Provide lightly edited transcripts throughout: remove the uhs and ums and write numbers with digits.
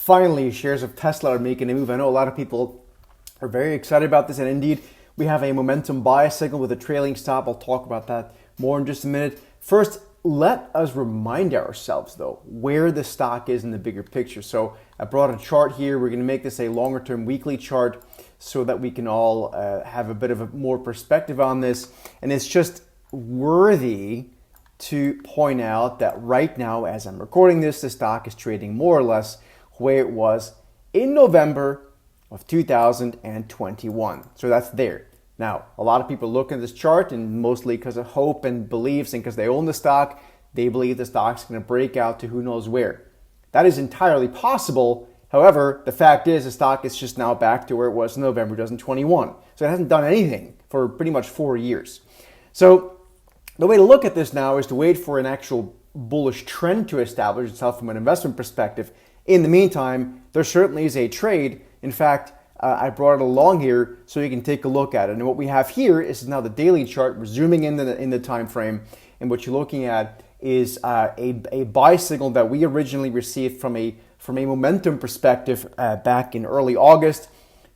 Finally, shares of Tesla are making a move. I know a lot of people are very excited about this, and indeed, we have a momentum buy signal with a trailing stop. I'll talk about that more in just a minute. First, let us remind ourselves, though, where the stock is in the bigger picture. So I brought a chart here. We're going to make this a longer-term weekly chart so that we can all have a bit of a more perspective on this. And it's just worthy to point out that right now, as I'm recording this, the stock is trading more or less where it was in November of 2021. So that's there. Now, a lot of people look at this chart, and mostly because of hope and beliefs and because they own the stock, they believe the stock's going to break out to who knows where. That is entirely possible. However, the fact is the stock is just now back to where it was in November 2021. So it hasn't done anything for pretty much 4 years. So the way to look at this now is to wait for an actual bullish trend to establish itself from an investment perspective. In the meantime, there certainly is a trade. In fact, I brought it along here so you can take a look at it. And what we have here is now the daily chart. We're zooming in the time frame, and what you're looking at is a buy signal that we originally received from a momentum perspective back in early August.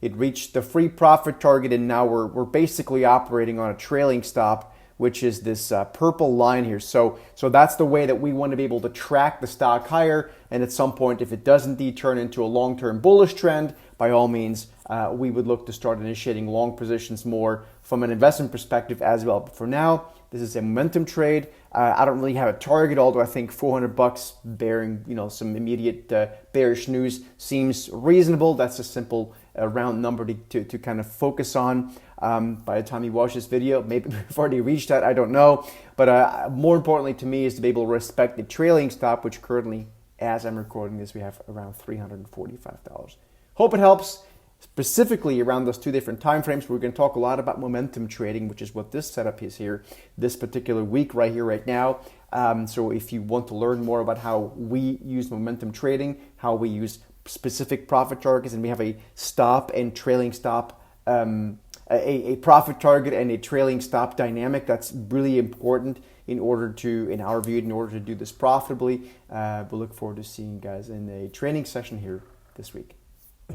It reached the free profit target, and now we're basically operating on a trailing stop, which is this purple line here. So that's the way that we want to be able to track the stock higher. And at some point, if it does indeed turn into a long-term bullish trend, by all means, we would look to start initiating long positions more from an investment perspective as well. But for now, this is a momentum trade. I don't really have a target, although I think $400 bearing some immediate bearish news seems reasonable. That's a simple round number to kind of focus on. By the time you watch this video, maybe we've already reached that, I don't know. But more importantly to me is to be able to respect the trailing stop, which currently, as I'm recording this, we have around $345. Hope it helps. Specifically around those two different time frames, we're going to talk a lot about momentum trading, which is what this setup is here, this particular week right here, right now. So if you want to learn more about how we use momentum trading, how we use specific profit targets, and we have a stop and trailing stop, a profit target and a trailing stop dynamic that's really important in order to, in our view, in order to do this profitably. We'll look forward to seeing you guys in a training session here this week.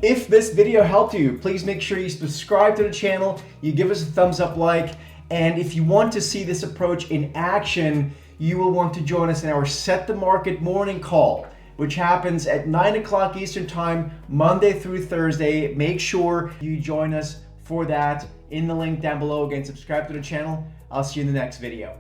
If this video helped you, please make sure you subscribe to the channel, you give us a thumbs up like, and if you want to see this approach in action, you will want to join us in our Set the Market morning call, which happens at 9 o'clock Eastern Time, Monday through Thursday. Make sure you join us for that in the link down below. Again, subscribe to the channel. I'll see you in the next video.